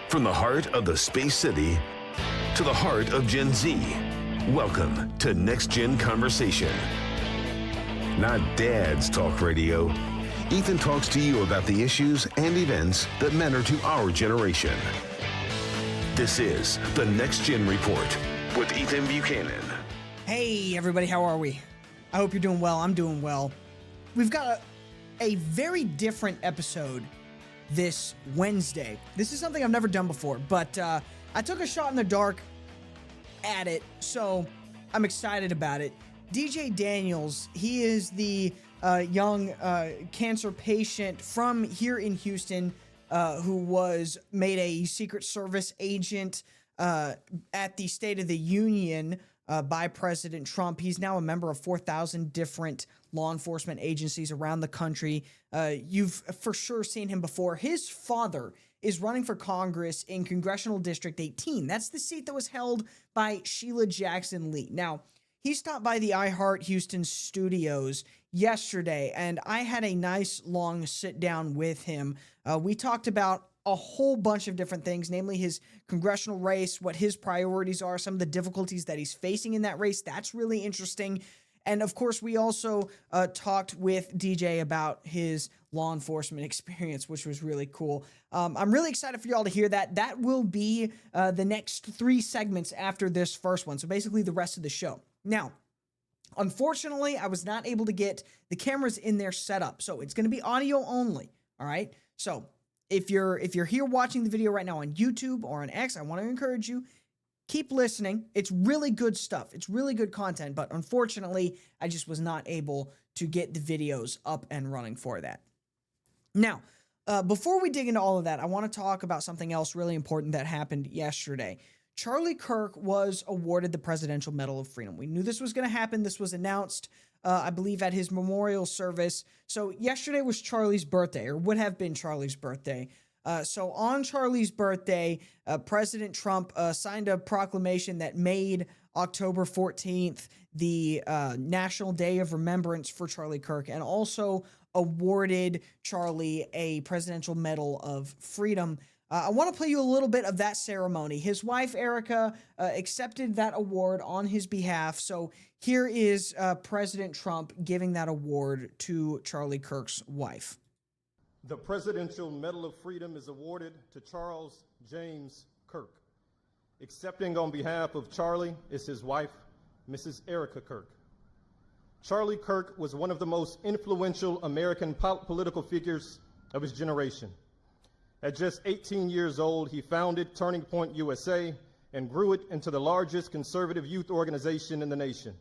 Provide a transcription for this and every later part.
From the heart of the Space City to the heart of Gen Z, welcome to Next Gen Conversation. Not Dad's Talk Radio. Ethan talks to you about the issues and events that matter to our generation. This is the Next Gen Report with Ethan Buchanan. Hey everybody, how are we? I hope you're doing well. I'm doing well. We've got a very different episode this Wednesday. This is something I've never done before, but I took a shot in the dark at it, so I'm excited about it. DJ Daniels, he is the young cancer patient from here in Houston who was made a Secret Service agent at the State of the Union by President Trump. He's now a member of 4,000 different law enforcement agencies around the country. You've for sure seen him before. His father is running for Congress in Congressional District 18. That's the seat that was held by Sheila Jackson Lee. Now, he stopped by the iHeart Houston studios yesterday, and I had a nice long sit down with him. We talked about a whole bunch of different things, namely his congressional race, what his priorities are, some of the difficulties that he's facing in that race. That's really interesting. And of course, we also talked with DJ about his law enforcement experience, which was really cool. I'm really excited for y'all to hear that. That will be the next 3 segments after this first one. So basically the rest of the show. Now, unfortunately, I was not able to get the cameras in there set up. So it's going to be audio only. All right. So if you're here watching the video right now on YouTube or on X, I want to encourage you, keep listening. It's really good stuff. It's really good content, but unfortunately, I just was not able to get the videos up and running for that. Now, before we dig into all of that, I want to talk about something else really important that happened yesterday. Charlie Kirk was awarded the Presidential Medal of Freedom. We knew this was going to happen. This was announced, I believe, at his memorial service. So yesterday was Charlie's birthday, or would have been Charlie's birthday. So on Charlie's birthday, President Trump signed a proclamation that made October 14th the National Day of Remembrance for Charlie Kirk, and also awarded Charlie a Presidential Medal of Freedom. I want to play you a little bit of that ceremony. His wife, Erica, accepted that award on his behalf. So here is President Trump giving that award to Charlie Kirk's wife. The Presidential Medal of Freedom is awarded to Charles James Kirk. Accepting on behalf of Charlie is his wife, Mrs. Erica Kirk. Charlie Kirk was one of the most influential American political figures of his generation. At just 18 years old, he founded Turning Point USA and grew it into the largest conservative youth organization in the nation.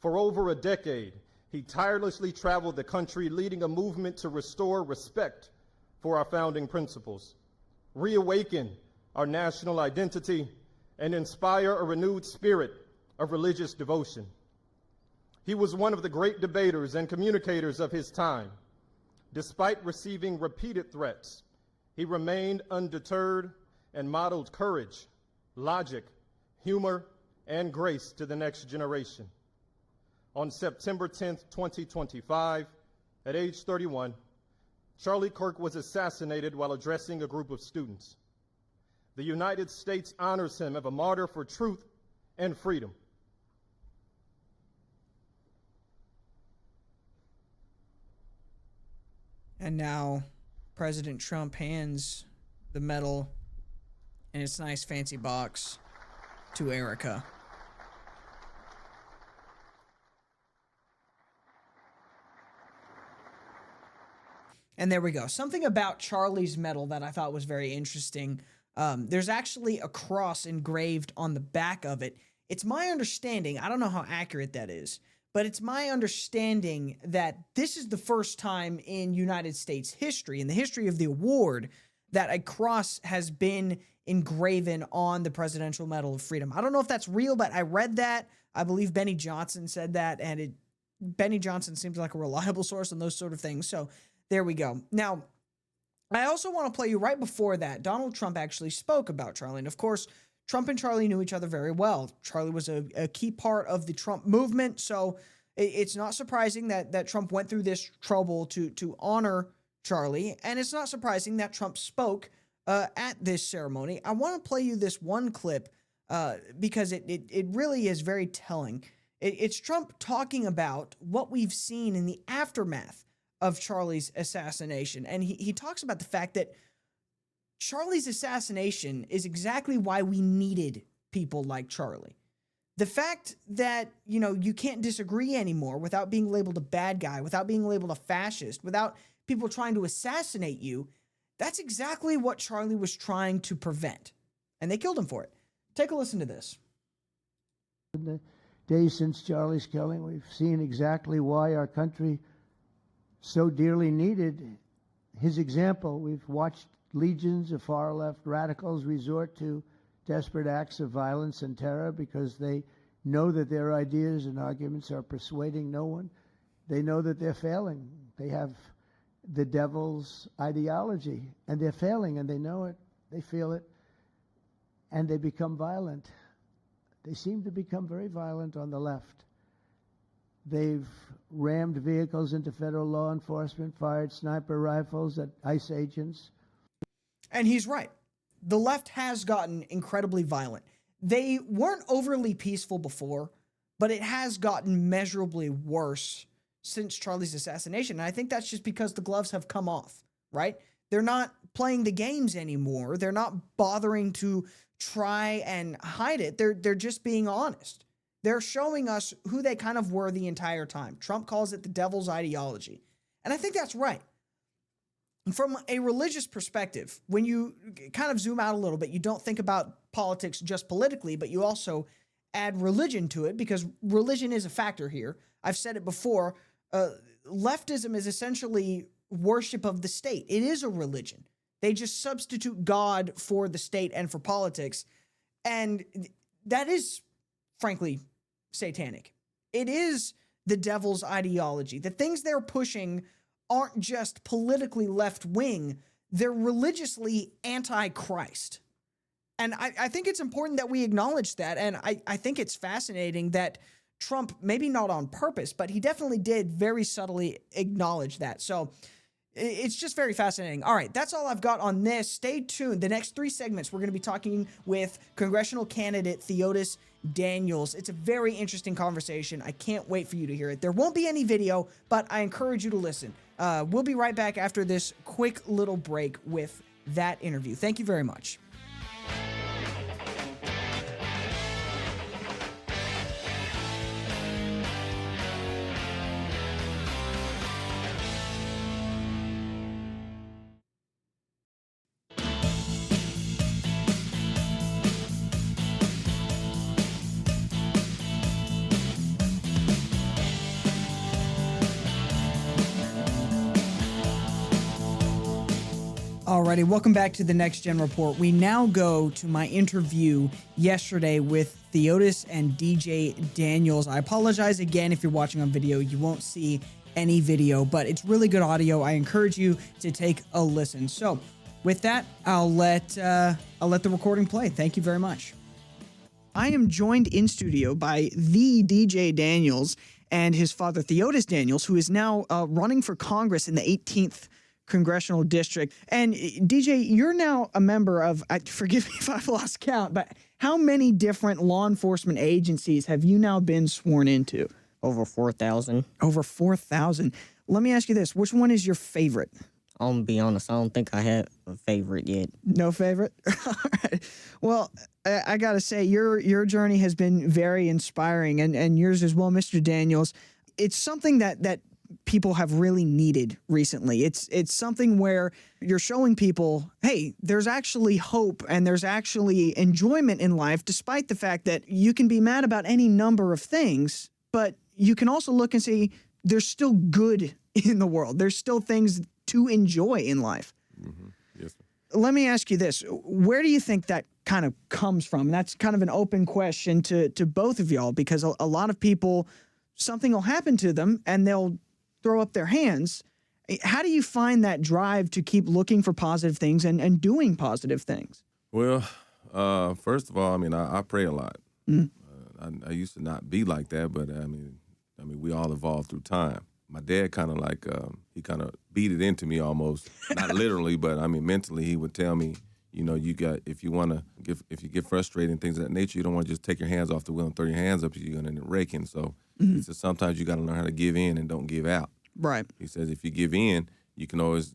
For over a decade, he tirelessly traveled the country, leading a movement to restore respect for our founding principles, reawaken our national identity, and inspire a renewed spirit of religious devotion. He was one of the great debaters and communicators of his time. Despite receiving repeated threats, he remained undeterred and modeled courage, logic, humor, and grace to the next generation. On September 10th, 2025, at age 31, Charlie Kirk was assassinated while addressing a group of students. The United States honors him as a martyr for truth and freedom. And now President Trump hands the medal in its nice fancy box to Erica. And there we go. Something about Charlie's medal that I thought was very interesting. There's actually a cross engraved on the back of it. It's my understanding, I don't know how accurate that is, but it's my understanding that this is the first time in United States history, in the history of the award, that a cross has been engraven on the Presidential Medal of Freedom. I don't know if that's real, but I read that. I believe Benny Johnson said that, and Benny Johnson seems like a reliable source on those sort of things. So there we go. Now, I also want to play you right before that. Donald Trump actually spoke about Charlie. And of course, Trump and Charlie knew each other very well. Charlie was a key part of the Trump movement. So it's not surprising that Trump went through this trouble to honor Charlie. And it's not surprising that Trump spoke at this ceremony. I want to play you this one clip because it really is very telling. It's Trump talking about what we've seen in the aftermath of Charlie's assassination. And he talks about the fact that Charlie's assassination is exactly why we needed people like Charlie. The fact that, you can't disagree anymore without being labeled a bad guy, without being labeled a fascist, without people trying to assassinate you, that's exactly what Charlie was trying to prevent. And they killed him for it. Take a listen to this. In the days since Charlie's killing, we've seen exactly why our country so dearly needed his example. We've watched legions of far-left radicals resort to desperate acts of violence and terror because they know that their ideas and arguments are persuading no one. They know that they're failing. They have the devil's ideology, and they're failing, and they know it. They feel it, and they become violent. They seem to become very violent on the left. They've rammed vehicles into federal law enforcement, fired sniper rifles at ICE agents. And he's right. The left has gotten incredibly violent. They weren't overly peaceful before, but it has gotten measurably worse since Charlie's assassination. And I think that's just because the gloves have come off, right? They're not playing the games anymore. They're not bothering to try and hide it. They're just being honest. They're showing us who they kind of were the entire time. Trump calls it the devil's ideology. And I think that's right. From a religious perspective, when you kind of zoom out a little bit, you don't think about politics just politically, but you also add religion to it because religion is a factor here. I've said it before. Leftism is essentially worship of the state. It is a religion. They just substitute God for the state and for politics. And that is, frankly, satanic. It is the devil's ideology. The things they're pushing aren't just politically left-wing, they're religiously anti-Christ. And I think it's important that we acknowledge that, and I think it's fascinating that Trump, maybe not on purpose, but he definitely did very subtly acknowledge that. So it's just very fascinating. All right, that's all I've got on this. Stay tuned. The next 3 segments, we're going to be talking with congressional candidate Theodis Daniels. It's a very interesting conversation. I can't wait for you to hear it. There won't be any video, but I encourage you to listen. We'll be right back after this quick little break with that interview. Thank you very much. Alrighty, welcome back to the Next Gen Report. We now go to my interview yesterday with Theodis and DJ Daniels. I apologize again if you're watching on video. You won't see any video, but it's really good audio. I encourage you to take a listen. So with that, I'll let the recording play. Thank you very much. I am joined in studio by the DJ Daniels and his father, Theodis Daniels, who is now running for Congress in the 18th Congressional District. And DJ, you're now a member of, forgive me if I've lost count, but how many different law enforcement agencies have you now been sworn into? Over 4,000. Over 4,000. Let me ask you this. Which one is your favorite? I'm going to be honest, I don't think I have a favorite yet. No favorite? All right. Well, I got to say, your journey has been very inspiring, and yours as well, Mr. Daniels. It's something that people have really needed recently. It's something where you're showing people, hey, there's actually hope and there's actually enjoyment in life, despite the fact that you can be mad about any number of things, but you can also look and see there's still good in the world. There's still things to enjoy in life. Mm-hmm. Yes, sir. Let me ask you this. Where do you think that kind of comes from? And that's kind of an open question to both of y'all, because a lot of people, something will happen to them and they'll throw up their hands. How do you find that drive to keep looking for positive things and doing positive things? Well, first of all, I mean, I pray a lot. Mm. I used to not be like that, but I mean, we all evolved through time. My dad kind of he kind of beat it into me almost, not literally, but I mean, mentally, he would tell me, You know, if you get frustrated and things of that nature, you don't want to just take your hands off the wheel and throw your hands up. You're going to end up raking. So he says sometimes you got to learn how to give in and don't give out. Right. He says if you give in, you can always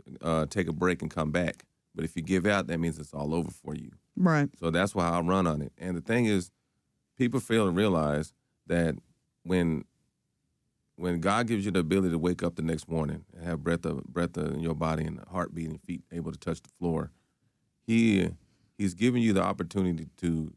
take a break and come back. But if you give out, that means it's all over for you. Right. So that's why I run on it. And the thing is, people fail to realize that when God gives you the ability to wake up the next morning and have breath in your body and heartbeat and feet able to touch the floor, He's giving you the opportunity to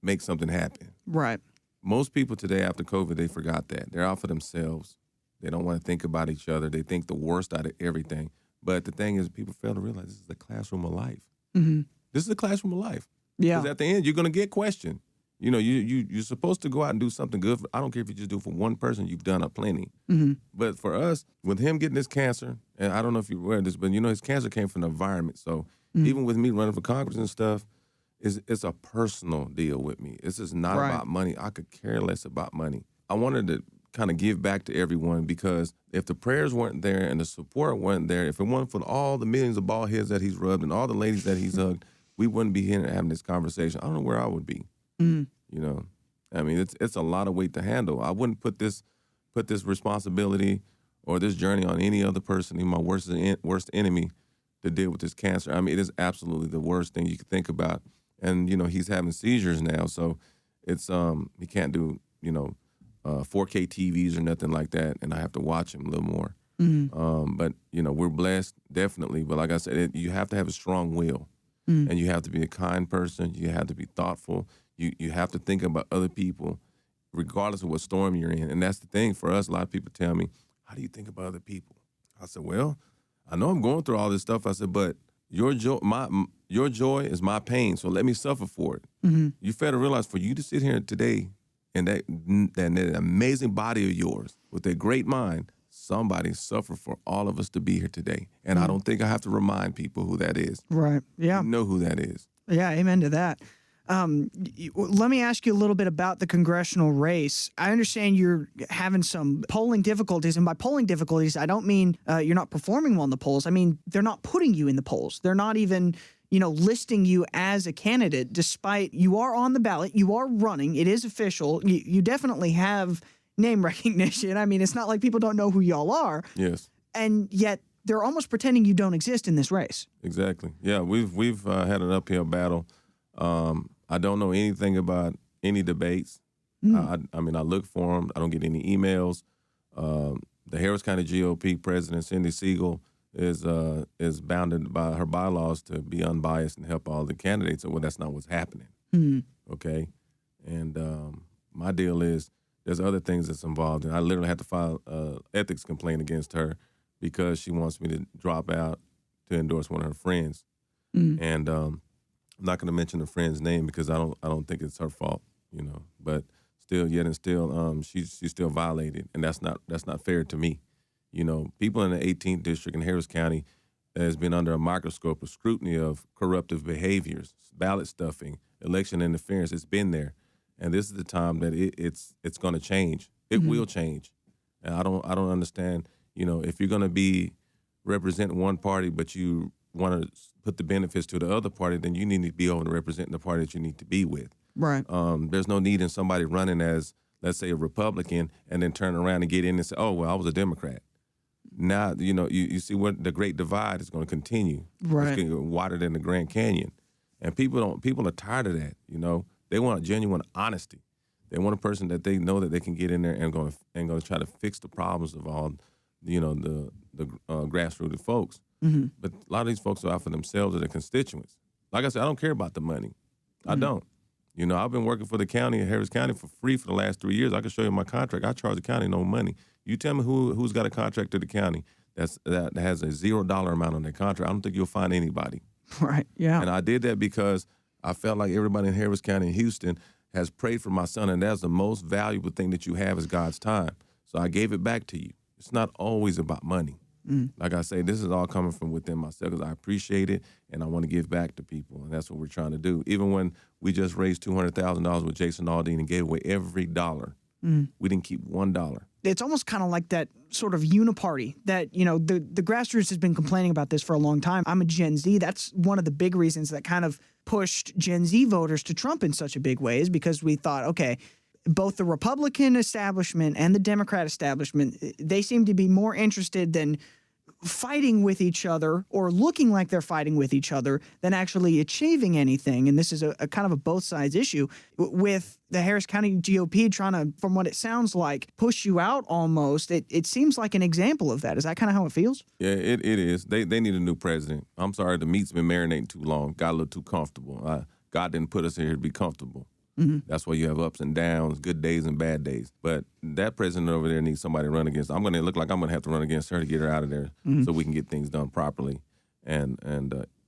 make something happen. Right. Most people today after COVID, they forgot that. They're out for themselves. They don't want to think about each other. They think the worst out of everything. But the thing is, people fail to realize this is the classroom of life. Mm-hmm. This is the classroom of life. Yeah. Because at the end, you're going to get questioned. You know, you're supposed to go out and do something good. I don't care if you just do it for one person. You've done plenty. Mm-hmm. But for us, with him getting this cancer, and I don't know if you're aware of this, but you know his cancer came from the environment. So even with me running for Congress and stuff, it's a personal deal with me. It's just not about money. I could care less about money. I wanted to kind of give back to everyone because if the prayers weren't there and the support weren't there, if it weren't for all the millions of bald heads that he's rubbed and all the ladies that he's hugged, we wouldn't be here having this conversation. I don't know where I would be. You know, I mean, it's a lot of weight to handle. I wouldn't put this responsibility or this journey on any other person, even my worst enemy, to deal with this cancer. I mean, it is absolutely the worst thing you could think about. And, you know, he's having seizures now, so it's he can't do, 4K TVs or nothing like that, and I have to watch him a little more. But, you know, we're blessed, definitely. But like I said, you have to have a strong will, and you have to be a kind person. You have to be thoughtful. You have to think about other people, regardless of what storm you're in. And that's the thing for us. A lot of people tell me, how do you think about other people? I said, well, I know I'm going through all this stuff. I said, but your joy is my pain, so let me suffer for it. You fail to realize for you to sit here today and that amazing body of yours with that great mind, somebody suffered for all of us to be here today. And I don't think I have to remind people who that is. Right. Yeah. You know who that is. Yeah. Amen to that. Let me ask you a little bit about the congressional race. I understand you're having some polling difficulties, and by polling difficulties, I don't mean you're not performing well in the polls. I mean, they're not putting you in the polls. They're not even, listing you as a candidate, despite you are on the ballot, you are running, it is official. You definitely have name recognition. I mean, it's not like people don't know who y'all are. Yes. And yet they're almost pretending you don't exist in this race. Exactly. Yeah, we've had an uphill battle. I don't know anything about any debates. I mean, I look for them. I don't get any emails. The Harris County GOP president, Cindy Siegel, is bounded by her bylaws to be unbiased and help all the candidates. Well, that's not what's happening. Okay? And my deal is there's other things that's involved. And I literally had to file an ethics complaint against her because she wants me to drop out to endorse one of her friends. And I'm not going to mention the friend's name because I don't think it's her fault, But still, she's still violated, and that's not fair to me. People in the 18th district in Harris County has been under a microscope of scrutiny of corruptive behaviors, ballot stuffing, election interference. It's been there, and this is the time that it's going to change. It will change, and I don't understand. If you're going to represent one party, but you want to put the benefits to the other party, then you need to be able to represent the party that you need to be with. Right. There's no need in somebody running as, let's say, a Republican and then turn around and get in and say, oh, well, I was a Democrat. Now, you see what the Great Divide is going to continue. Right. It's going to get wider than the Grand Canyon. And people are tired of that, They want a genuine honesty. They want a person that they know that they can get in there and going to try to fix the problems of all, the grassroots folks. But a lot of these folks are out for themselves or their constituents. Like I said, I don't care about the money. I don't. I've been working for the county in Harris County for free for the last 3 years. I can show you my contract. I charge the county no money. You tell me who's got a contract to the county that has a $0 amount on their contract. I don't think you'll find anybody. Right, yeah. And I did that because I felt like everybody in Harris County and Houston has prayed for my son, and that's the most valuable thing that you have is God's time. So I gave it back to you. It's not always about money. Like I say, this is all coming from within myself because I appreciate it and I want to give back to people, and that's what we're trying to do. Even when we just raised $200,000 with Jason Aldean and gave away every dollar We didn't keep $1. It's almost kind of like that sort of uniparty that, the grassroots has been complaining about this for a long time. I'm a Gen Z. That's one of the big reasons that kind of pushed Gen Z voters to Trump in such a big way, is because we thought, okay, both the Republican establishment and the Democrat establishment, they seem to be more interested than fighting with each other or looking like they're fighting with each other than actually achieving anything. And this is a kind of a both sides issue with the Harris County GOP trying to, from what it sounds like, push you out almost. It seems like an example of that. Is that kind of how it feels? Yeah, it is. They need a new president. I'm sorry, the meat's been marinating too long. Got a little too comfortable. God didn't put us here to be comfortable. That's why you have ups and downs, good days and bad days. But that president over there needs somebody to run against. I'm going to look like I'm going to have to run against her to get her out of there so we can get things done properly and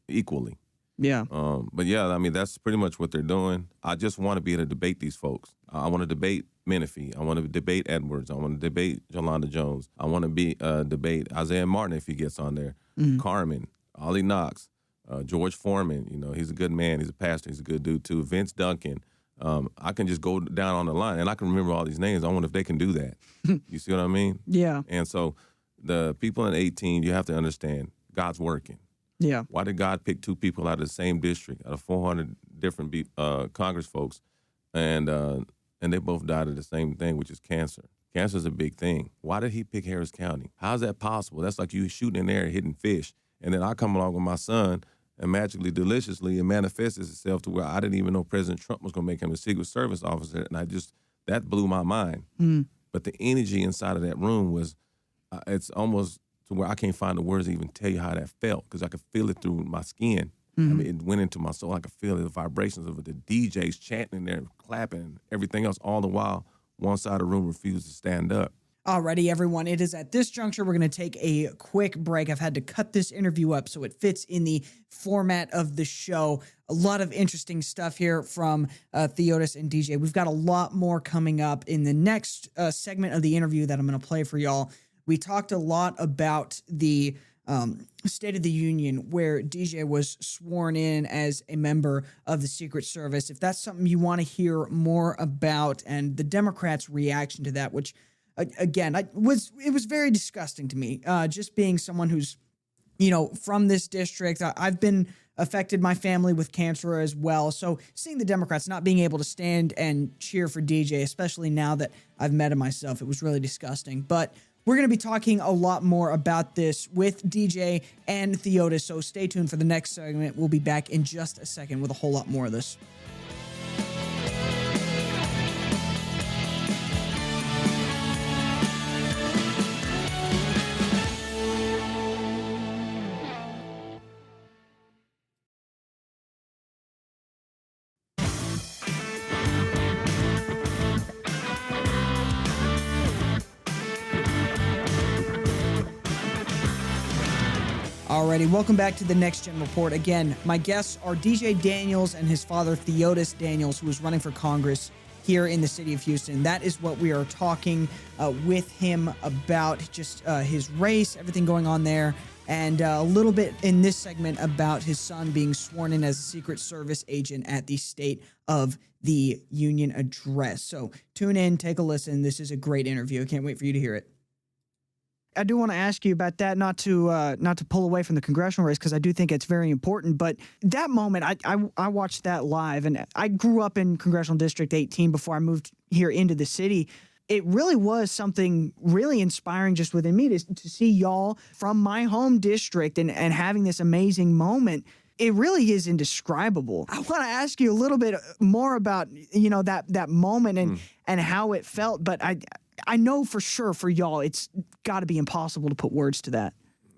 equally. Yeah. But yeah, I mean, that's pretty much what they're doing. I just want to be able to debate these folks. I want to debate Menifee. I want to debate Edwards. I want to debate Yolanda Jones. I want to debate Isaiah Martin if he gets on there. Carmen, Ollie Knox, George Foreman. He's a good man. He's a pastor. He's a good dude too. Vince Duncan. I can just go down on the line, and I can remember all these names. I wonder if they can do that. You see what I mean? Yeah. And so the people in 18, you have to understand, God's working. Yeah. Why did God pick 2 people out of the same district, out of 400 different Congress folks, and they both died of the same thing, which is cancer? Cancer is a big thing. Why did he pick Harris County? How is that possible? That's like you shooting in there and hitting fish. And then I come along with my son, and magically, deliciously, it manifests itself to where I didn't even know President Trump was going to make him a Secret Service officer, and that blew my mind. But the energy inside of that room was, it's almost to where I can't find the words to even tell you how that felt, because I could feel it through my skin. I mean, it went into my soul. I could feel the vibrations of it, the DJs chanting in there, clapping, and everything else, all the while one side of the room refused to stand up. Alrighty, everyone. It is at this juncture we're going to take a quick break. I've had to cut this interview up so it fits in the format of the show. A lot of interesting stuff here from Theodis and DJ. We've got a lot more coming up in the next segment of the interview that I'm going to play for y'all. We talked a lot about the State of the Union, where DJ was sworn in as a member of the Secret Service. If that's something you want to hear more about, and the Democrats' reaction to that, which again, it was very disgusting to me, just being someone who's, from this district. I've been affected, my family, with cancer as well. So seeing the Democrats not being able to stand and cheer for DJ, especially now that I've met him myself, it was really disgusting. But we're going to be talking a lot more about this with DJ and Theodis, so stay tuned for the next segment. We'll be back in just a second with a whole lot more of this. Alrighty, welcome back to the Next Gen Report. Again, my guests are DJ Daniels and his father, Theodis Daniels, who is running for Congress here in the city of Houston. That is what we are talking with him about, just his race, everything going on there, and a little bit in this segment about his son being sworn in as a Secret Service agent at the State of the Union address. So tune in, take a listen. This is a great interview. I can't wait for you to hear it. I do want to ask you about that, not to pull away from the congressional race, because I do think it's very important. But that moment, I watched that live, and I grew up in Congressional District 18 before I moved here into the city. It really was something really inspiring just within me to see y'all from my home district and having this amazing moment. It really is indescribable. I want to ask you a little bit more about, that moment and how it felt, but I know for sure for y'all, it's got to be impossible to put words to that.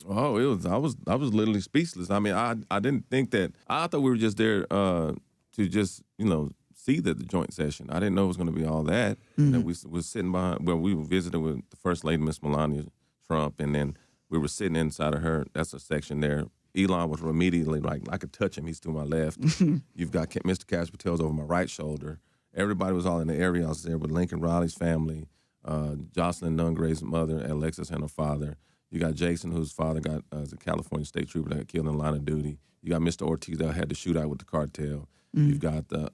Oh, it was. I was literally speechless. I mean, I didn't think that. I thought we were just there to just see the joint session. I didn't know it was going to be all that. Mm-hmm. That we was sitting behind. Well, we were visiting with the First Lady, Miss Melania Trump, and then we were sitting inside of her. That's a section there. Elon was immediately like, I could touch him. He's to my left. You've got Mr. Cash Patel's over my right shoulder. Everybody was all in the area. I was there with Lincoln Riley's family. Jocelyn Nungray's mother, Alexis, and her father. You got Jason, whose father got as a California state trooper that got killed in the line of duty. You got Mr. Ortiz that had the shootout with the cartel. You've got the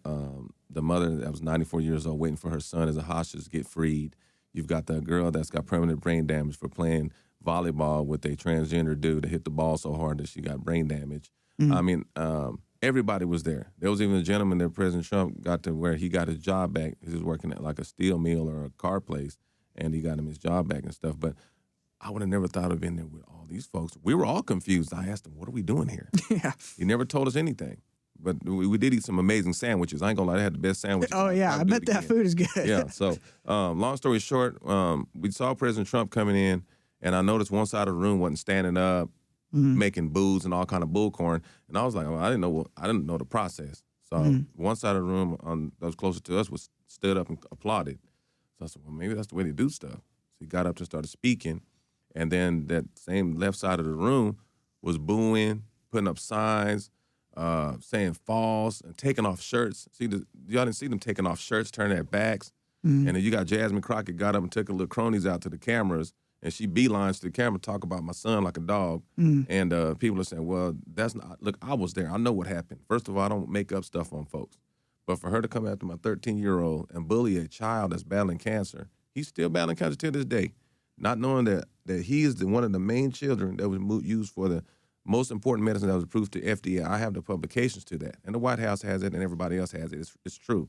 mother that was 94 years old waiting for her son as a hostage to get freed. You've got the girl that's got permanent brain damage for playing volleyball with a transgender dude that hit the ball so hard that she got brain damage. I mean, everybody was there. There was even a gentleman that President Trump got to where he got his job back. He was working at like a steel mill or a car place, and he got him his job back and stuff. But I would have never thought of being there with all these folks. We were all confused. I asked him, what are we doing here? Yeah. He never told us anything. But we did eat some amazing sandwiches. I ain't gonna lie, they had the best sandwiches. Oh, yeah. I bet that food is good. Yeah. So, long story short, we saw President Trump coming in, and I noticed one side of the room wasn't standing up, making boos and all kind of bullcorn. And I was like, well, I didn't know the process. So one side of the room that was closer to us was stood up and applauded. So I said, well, maybe that's the way they do stuff. So he got up and started speaking, and then that same left side of the room was booing, putting up signs, saying false, and taking off shirts. Y'all didn't see them taking off shirts, turning their backs. And then you got Jasmine Crockett got up and took her little cronies out to the cameras, and she beelines to the camera, talk about my son like a dog. And people are saying, well, that's not, look, I was there. I know what happened. First of all, I don't make up stuff on folks. But for her to come after my 13-year-old and bully a child that's battling cancer, he's still battling cancer to this day, not knowing that he is one of the main children that was used for the most important medicine that was approved to FDA. I have the publications to that. And the White House has it and everybody else has it. It's true.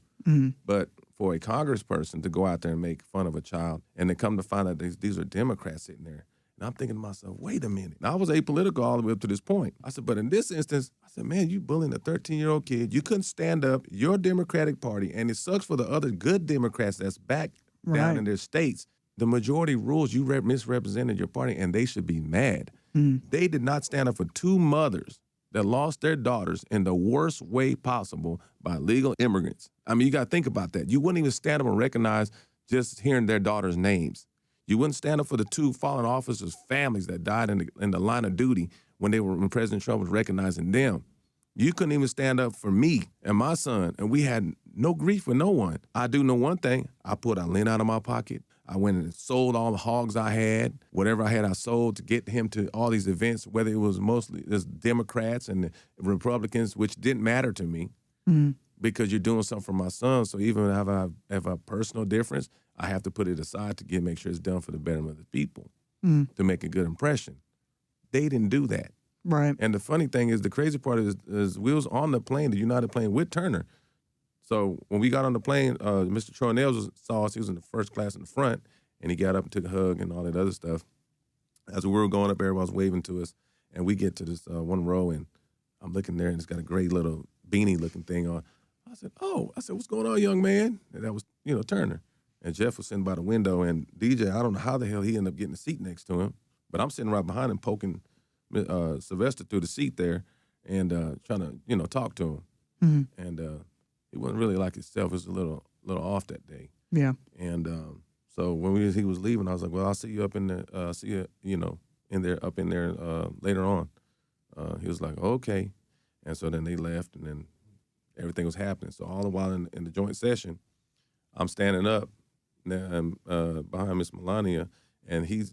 But for a congressperson to go out there and make fun of a child and then come to find out these are Democrats sitting there. And I'm thinking to myself, wait a minute. Now, I was apolitical all the way up to this point. I said, but in this instance, I said, man, you bullying a 13-year-old kid. You couldn't stand up your Democratic Party. And it sucks for the other good Democrats that's back down in their states. The majority rules, you misrepresented your party, and they should be mad. They did not stand up for two mothers that lost their daughters in the worst way possible by illegal immigrants. I mean, you got to think about that. You wouldn't even stand up and recognize just hearing their daughters' names. You wouldn't stand up for the two fallen officers' families that died in the line of duty when President Trump was recognizing them. You couldn't even stand up for me and my son, and we had no grief with no one. I do know one thing. I pulled a lint out of my pocket. I went and sold all the hogs I had. Whatever I had, I sold to get him to all these events, whether it was mostly Democrats and the Republicans, which didn't matter to me because you're doing something for my son. So even if I have a personal difference, I have to put it aside to make sure it's done for the betterment of the people to make a good impression. They didn't do that. Right. And the funny thing is, the crazy part is we was on the plane, the United plane with Turner. So when we got on the plane, Mr. Troy Nels saw us. He was in the first class in the front, and he got up and took a hug and all that other stuff. As we were going up, everybody was waving to us, and we get to this one row, and I'm looking there, and it's got a great little beanie-looking thing on. I said, what's going on, young man? And that was, Turner. And Jeff was sitting by the window, and DJ, I don't know how the hell he ended up getting a seat next to him, but I'm sitting right behind him, poking Sylvester through the seat there and trying to, talk to him. And he wasn't really like himself. It was a little off that day. Yeah. And so when he was leaving, I was like, well, I'll see you up in there, up in there later on. He was like, okay. And so then they left, and then everything was happening. So all the while in the joint session, I'm standing up behind Miss Melania, and he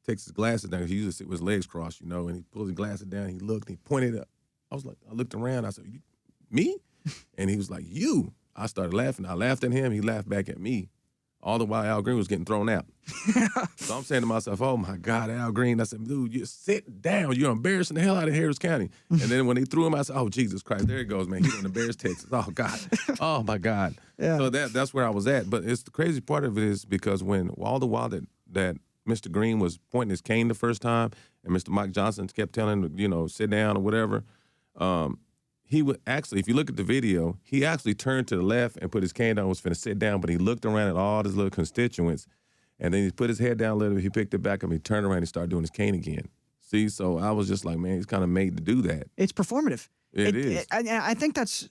takes his glasses down. He usually sit with his legs crossed, and he pulls his glasses down. He looked, and he pointed up. I looked around. I said, me? And he was like, you. I started laughing. I laughed at him. He laughed back at me. All the while Al Green was getting thrown out. So I'm saying to myself, oh, my God, Al Green. I said, dude, you sit down. You're embarrassing the hell out of Harris County. And then when he threw him, I said, oh, Jesus Christ, there he goes, man. He's going to embarrass Texas. Oh, God. Oh, my God. Yeah. So that's where I was at. But it's the crazy part of it is because when all the while that Mr. Green was pointing his cane the first time and Mr. Mike Johnson kept telling him, sit down or whatever, he would actually, if you look at the video, he actually turned to the left and put his cane down, was finna sit down, but he looked around at all his little constituents, and then he put his head down a little bit, he picked it back up, he turned around and started doing his cane again. See, so I was just like, man, he's kind of made to do that. It's performative. It is. I think that's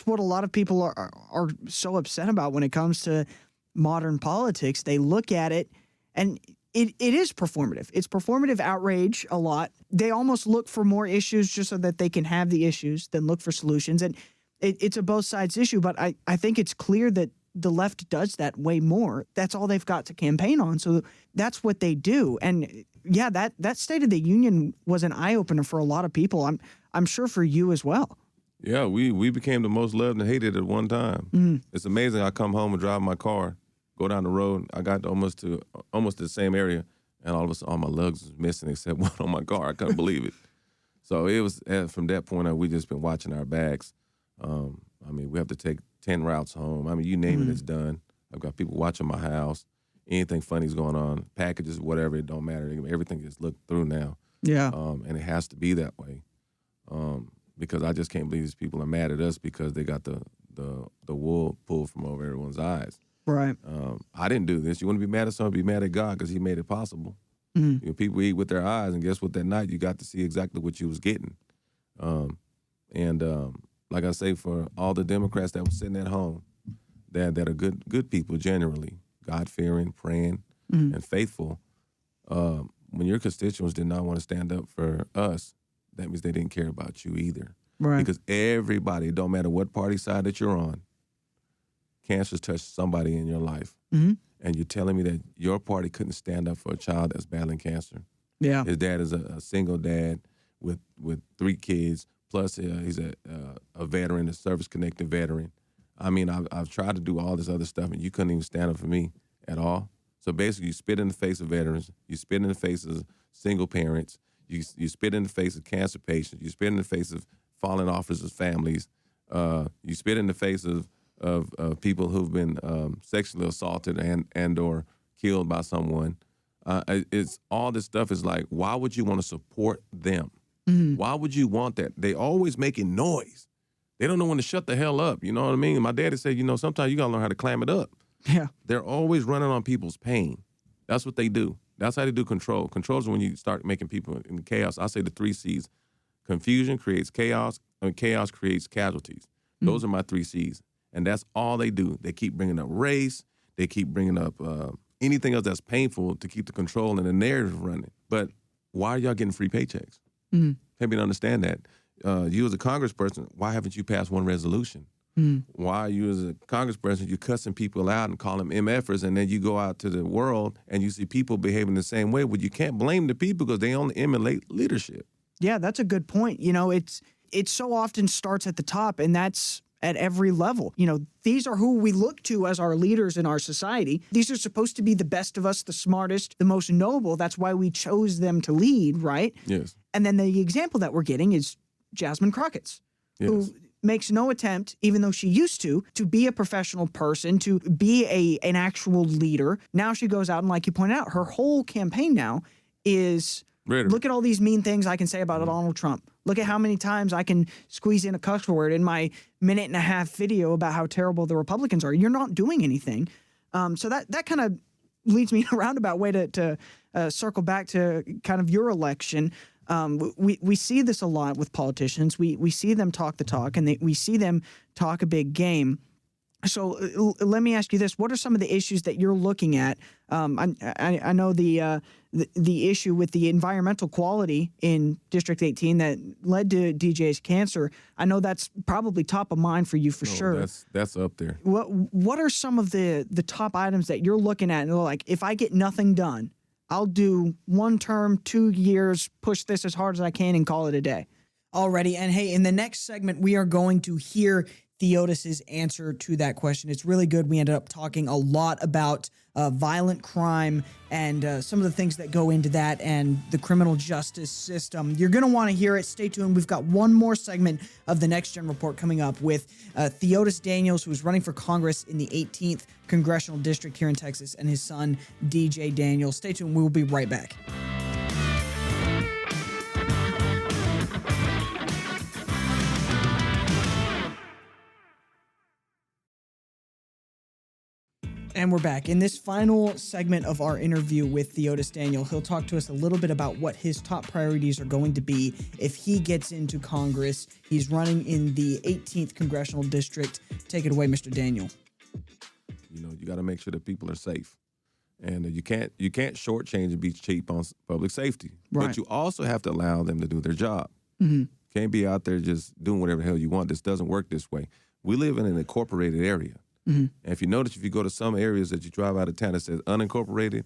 what a lot of people are so upset about when it comes to modern politics. They look at it, and it is performative. It's performative outrage a lot. They almost look for more issues just so that they can have the issues than look for solutions. And it's a both sides issue, but I think it's clear that the left does that way more. That's all they've got to campaign on. So that's what they do. And yeah, that State of the Union was an eye-opener for a lot of people. I'm sure for you as well. Yeah, we became the most loved and hated at one time. It's amazing. I come home and drive my car, go down the road. I got almost to the same area, and all of a sudden, all my lugs was missing except one on my car. I couldn't believe it. So it was from that point on, we just been watching our bags. I mean, we have to take 10 routes home. I mean, you name it, it's done. I've got people watching my house. Anything funny's going on, packages, whatever, it don't matter. Everything is looked through now. Yeah. And it has to be that way. Because I just can't believe these people are mad at us because they got the wool pulled from over everyone's eyes. Right. I didn't do this. You want to be mad at someone, be mad at God because he made it possible. You know, people eat with their eyes, and guess what? That night you got to see exactly what you was getting. Like I say, for all the Democrats that were sitting at home, that are good people generally, God-fearing, praying, and faithful, when your constituents did not want to stand up for us, that means they didn't care about you either. Right. Because everybody, it don't matter what party side that you're on, cancer's touched somebody in your life. And you're telling me that your party couldn't stand up for a child that's battling cancer. Yeah. His dad is a single dad with 3 kids, plus he's a veteran, a service-connected veteran. I mean, I've tried to do all this other stuff, and you couldn't even stand up for me at all. So basically, you spit in the face of veterans, you spit in the face of single parents, you spit in the face of cancer patients, you spit in the face of fallen officers' families, you spit in the face of people who've been sexually assaulted and or killed by someone. It's all this stuff is like, why would you want to support them? Why would you want that? They always making noise. They don't know when to shut the hell up. You know what I mean? My daddy said, sometimes you got to learn how to clam it up. Yeah. They're always running on people's pain. That's what they do. That's how they do control. Control is when you start making people in chaos. I say the 3 C's. Confusion creates chaos, and chaos creates casualties. Those are my 3 C's. And that's all they do. They keep bringing up race. They keep bringing up anything else that's painful to keep the control and the narrative running. But why are y'all getting free paychecks? Help me to understand that. You as a congressperson, why haven't you passed one resolution? Why you as a congressperson, you cussing people out and call them MFers, and then you go out to the world and you see people behaving the same way? Well, you can't blame the people because they only emulate leadership. Yeah, that's a good point. It so often starts at the top, and that's at every level. These are who we look to as our leaders in our society. These are supposed to be the best of us, the smartest, the most noble. That's why we chose them to lead, right? Yes. And then the example that we're getting is Jasmine Crockett's, who makes no attempt, even though she used to be a professional person, to be an actual leader. Now she goes out and, like you pointed out, her whole campaign now is look at all these mean things I can say about Donald Trump. Look at how many times I can squeeze in a cuss word in my 1.5-minute video about how terrible the Republicans are. You're not doing anything. So that kind of leads me in a roundabout way to circle back to kind of your election. We see this a lot with politicians. We see them talk the talk, and we see them talk a big game. So let me ask you this: what are some of the issues that you're looking at? I know the issue with the environmental quality in District 18 that led to DJ's cancer. I know that's probably top of mind for you for sure. That's up there. What are some of the top items that you're looking at? And like, if I get nothing done, I'll do 1 term, 2 years, push this as hard as I can, and call it a day. Alrighty, and hey, in the next segment, we are going to hear Theodis' answer to that question. It's really good. We ended up talking a lot about violent crime and some of the things that go into that and the criminal justice system. You're going to want to hear it. Stay tuned. We've got one more segment of the Next Gen Report coming up with Theodis Daniels, who's running for Congress in the 18th Congressional District here in Texas, and his son, DJ Daniels. Stay tuned. We will be right back. And we're back. In this final segment of our interview with Theodis Daniel, he'll talk to us a little bit about what his top priorities are going to be if he gets into Congress. He's running in the 18th Congressional District. Take it away, Mr. Daniel. You got to make sure that people are safe. And you can't shortchange and be cheap on public safety. Right. But you also have to allow them to do their job. Can't be out there just doing whatever the hell you want. This doesn't work this way. We live in an incorporated area. And if you notice, if you go to some areas that you drive out of town that says unincorporated,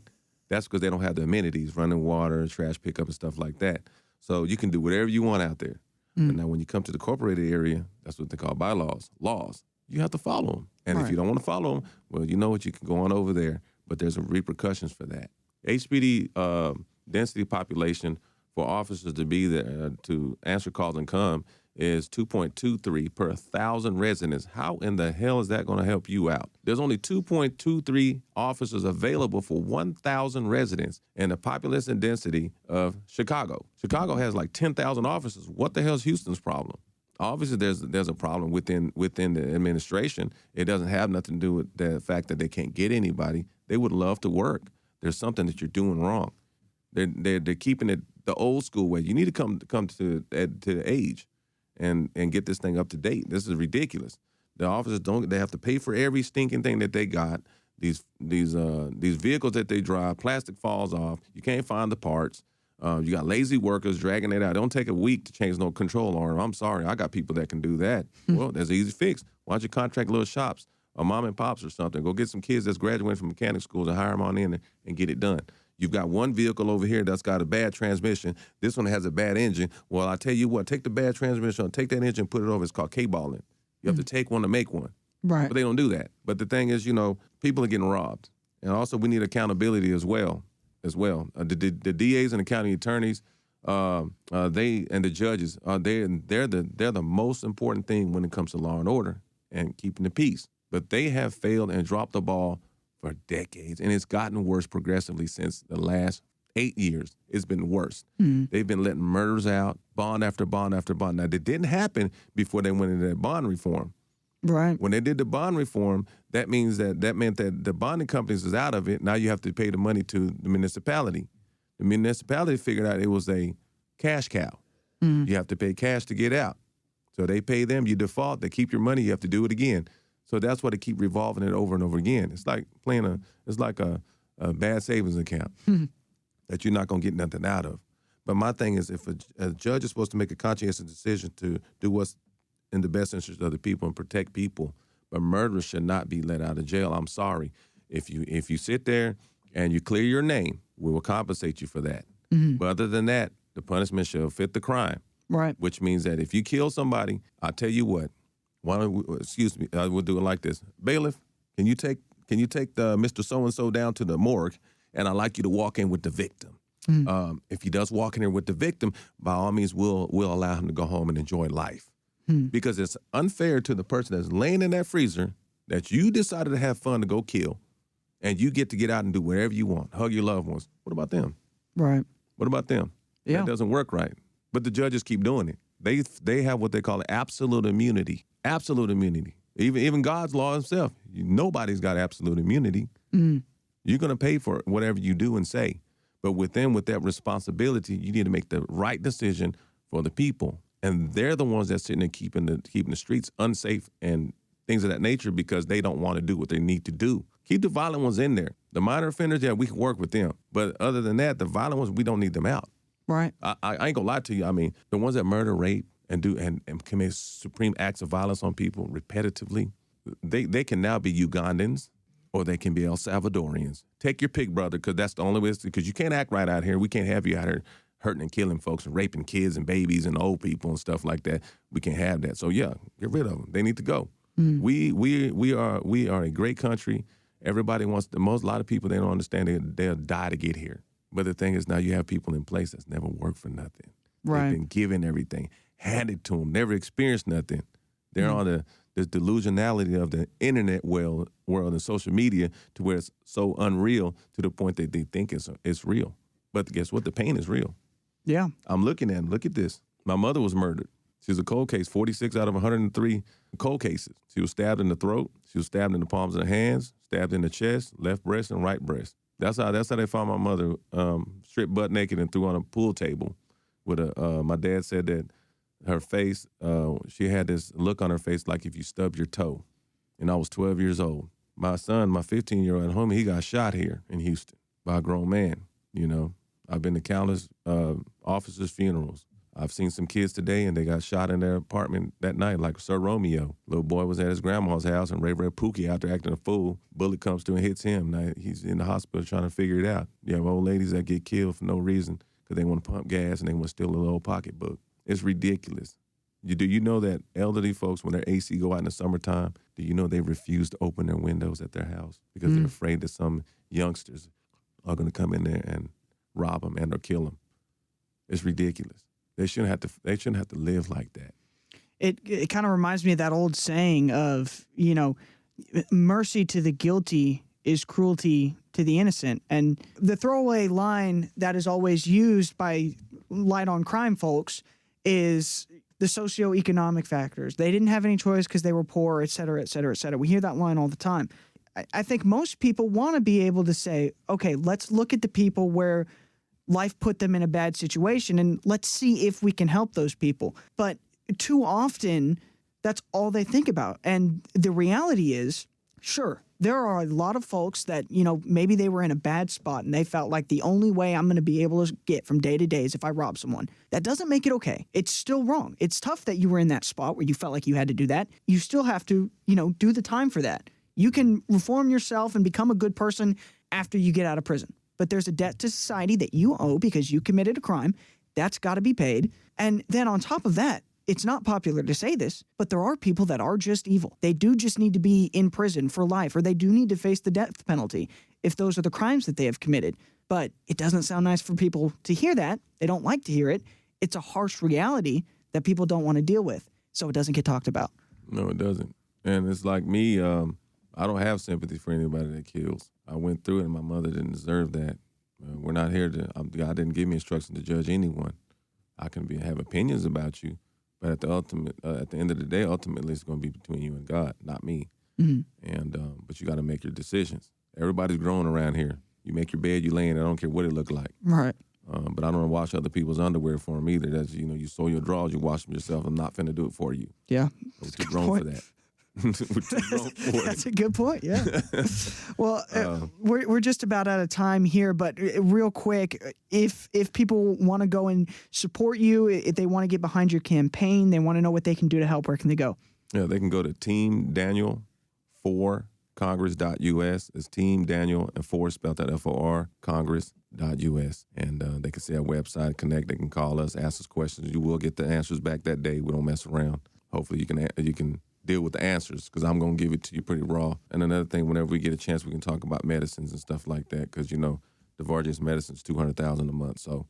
that's because they don't have the amenities, running water, trash pickup, and stuff like that. So you can do whatever you want out there. But now when you come to the corporated area, that's what they call bylaws, laws. You have to follow them. And if you don't want to follow them, well, you know what? You can go on over there, but there's repercussions for that. HPD density population for officers to be there to answer calls and come is 2.23 per 1,000 residents. How in the hell is that going to help you out? There's only 2.23 officers available for 1,000 residents in the population density of Chicago. Chicago has like 10,000 officers. What the hell is Houston's problem? Obviously, there's a problem within the administration. It doesn't have nothing to do with the fact that they can't get anybody. They would love to work. There's something that you're doing wrong. They're keeping it the old school way. You need to come to the age and get this thing up to date. This is ridiculous. The officers they have to pay for every stinking thing that they got. These vehicles that they drive, plastic falls off. You can't find the parts. You got lazy workers dragging it out. It don't take a week to change no control arm. I'm sorry. I got people that can do that. Well, there's an easy fix. Why don't you contract little shops or mom and pops or something? Go get some kids that's graduating from mechanic schools and hire them on in and get it done. You've got one vehicle over here that's got a bad transmission. This one has a bad engine. Well, I tell you what, take the bad transmission, take that engine, put it over. It's called K-balling. You have to take one to make one. Right. But they don't do that. But the thing is, people are getting robbed. And also we need accountability as well. The DAs and the county attorneys, they and the judges, they're the most important thing when it comes to law and order and keeping the peace. But they have failed and dropped the ball for decades, and it's gotten worse progressively since the last 8 years. It's been worse. They've been letting murders out, bond after bond after bond. Now, that didn't happen before they went into that bond reform. Right. When they did the bond reform, that meant that the bonding companies is out of it. Now you have to pay the money to the municipality. The municipality figured out it was a cash cow. You have to pay cash to get out. So they pay them, you default, they keep your money, you have to do it again. So that's why they keep revolving it over and over again. It's like a bad savings account that you're not going to get nothing out of. But my thing is, if a judge is supposed to make a conscientious decision to do what's in the best interest of the people and protect people, but murderers should not be let out of jail. I'm sorry. If you sit there and you clear your name, we will compensate you for that. But other than that, the punishment shall fit the crime. Right. Which means that if you kill somebody, I'll tell you what. We'll do it like this. Bailiff, can you take the Mr. So-and-so down to the morgue, and I'd like you to walk in with the victim. If he does walk in here with the victim, by all means, we'll allow him to go home and enjoy life. Because it's unfair to the person that's laying in that freezer that you decided to have fun to go kill, and you get to get out and do whatever you want, hug your loved ones. What about them? Right. What about them? Yeah. That doesn't work right. But the judges keep doing it. They have what they call absolute immunity. Absolute immunity. Even God's law himself. Nobody's got absolute immunity. You're going to pay for whatever you do and say. But with that responsibility, you need to make the right decision for the people. And they're the ones that's sitting there keeping the streets unsafe and things of that nature because they don't want to do what they need to do. Keep the violent ones in there. The minor offenders, yeah, we can work with them. But other than that, the violent ones, we don't need them out. Right. I ain't gonna lie to you. I mean, the ones that murder, rape, and commit supreme acts of violence on people repetitively, they can now be Ugandans or they can be El Salvadorians. Take your pick, brother, because that's the only way. Because you can't act right out here. We can't have you out here hurting and killing folks and raping kids and babies and old people and stuff like that. We can't have that. So yeah, get rid of them. They need to go. We are a great country. Everybody wants a lot of people, they don't understand they'll die to get here. But the thing is, now you have people in place that's never worked for nothing. Right. They've been given everything, handed to them, never experienced nothing. They're on the delusionality of the internet world and social media to where it's so unreal to the point that they think it's real. But guess what? The pain is real. Yeah. I'm looking at them. Look at this. My mother was murdered. She was a cold case, 46 out of 103 cold cases. She was stabbed in the throat. She was stabbed in the palms of the hands, stabbed in the chest, left breast, and right breast. That's how they found my mother, stripped butt naked and threw on a pool table. My dad said that her face, she had this look on her face like if you stubbed your toe. And I was 12 years old. My son, my 15-year-old homie, he got shot here in Houston by a grown man. I've been to countless officers' funerals. I've seen some kids today, and they got shot in their apartment that night, like Sir Romeo. Little boy was at his grandma's house, and Ray Pookie out there acting a fool. Bullet comes through and hits him. Now he's in the hospital trying to figure it out. You have old ladies that get killed for no reason because they want to pump gas and they want to steal a little old pocketbook. It's ridiculous. Do you know that elderly folks, when their AC go out in the summertime, do you know they refuse to open their windows at their house because they're afraid that some youngsters are going to come in there and rob them and or kill them? It's ridiculous. They shouldn't have to live like that. It kind of reminds me of that old saying of, mercy to the guilty is cruelty to the innocent. And the throwaway line that is always used by light on crime folks is the socioeconomic factors. They didn't have any choice because they were poor, et cetera, et cetera, et cetera. We hear that line all the time. I think most people want to be able to say, okay, let's look at the people where life put them in a bad situation and let's see if we can help those people. But too often, that's all they think about. And the reality is, sure, there are a lot of folks that, maybe they were in a bad spot and they felt like the only way I'm going to be able to get from day to day is if I rob someone. That doesn't make it okay. It's still wrong. It's tough that you were in that spot where you felt like you had to do that. You still have to, do the time for that. You can reform yourself and become a good person after you get out of prison. But there's a debt to society that you owe because you committed a crime. That's got to be paid. And then on top of that, it's not popular to say this, but there are people that are just evil. They do just need to be in prison for life, or they do need to face the death penalty if those are the crimes that they have committed. But it doesn't sound nice for people to hear that. They don't like to hear it. It's a harsh reality that people don't want to deal with, so it doesn't get talked about. No, it doesn't. And it's like me, I don't have sympathy for anybody that kills. I went through it, and my mother didn't deserve that. We're not here to, God didn't give me instructions to judge anyone. I can have opinions about you, but at the end of the day, ultimately, it's going to be between you and God, not me. Mm-hmm. And but you got to make your decisions. Everybody's growing around here. You make your bed, you lay in it. I don't care what it look like. Right. But I don't want to wash other people's underwear for them either. That's you sew your drawers, you wash them yourself. I'm not finna do it for you. Yeah, we're too grown for that. That's a good point. Yeah. Well, we're just about out of time here, but real quick, if people want to go and support you, if they want to get behind your campaign, they want to know what they can do to help, where can they go? Yeah, they can go to Team Daniel 4 Congress.us. It's Team Daniel and 4 spelled out FOR Congress.us. And they can see our website, connect. They can call us, ask us questions. You will get the answers back that day. We don't mess around. Hopefully you can deal with the answers because I'm going to give it to you pretty raw. And another thing, whenever we get a chance, we can talk about medicines and stuff like that because, Divargis medicine's $200,000 a month. So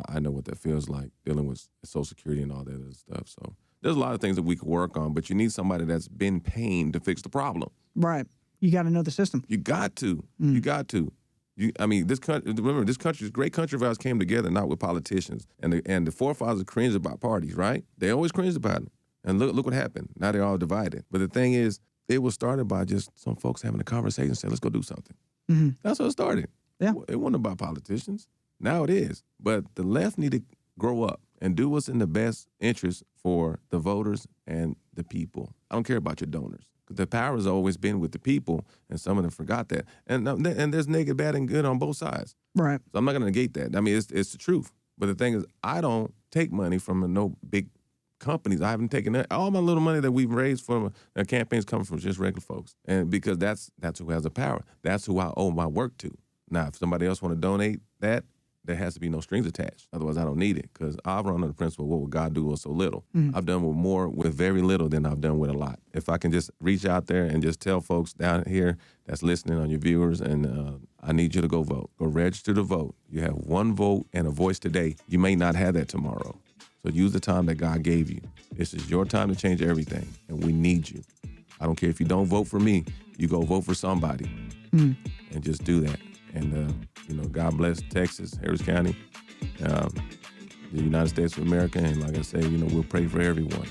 I know what that feels like dealing with Social Security and all that other stuff. So there's a lot of things that we could work on, but you need somebody that's been paying to fix the problem. Right. You got to know the system. You got to. You got to. This country, remember, this great country of ours came together not with politicians. And the forefathers cringed about parties, right? They always cringed about them. And look what happened. Now they're all divided. But the thing is, it was started by just some folks having a conversation and saying, let's go do something. Mm-hmm. That's how it started. Yeah. It wasn't about politicians. Now it is. But the left need to grow up and do what's in the best interest for the voters and the people. I don't care about your donors. The power has always been with the people, and some of them forgot that. And there's negative, bad, and good on both sides. Right. So I'm not going to negate that. It's the truth. But the thing is, I don't take money from no big companies. I haven't taken that. All my little money that we've raised from campaigns coming from just regular folks. And because that's who has the power. That's who I owe my work to. Now, if somebody else want to donate that, there has to be no strings attached. Otherwise, I don't need it because I've run on the principle, what would God do with so little? Mm-hmm. I've done more with very little than I've done with a lot. If I can just reach out there and just tell folks down here that's listening, on your viewers, and I need you to go vote. Go register to vote. You have one vote and a voice today. You may not have that tomorrow. So use the time that God gave you. This is your time to change everything, and we need you. I don't care if you don't vote for me. You go vote for somebody, and just do that. And, God bless Texas, Harris County, the United States of America. And like I say, we'll pray for everyone.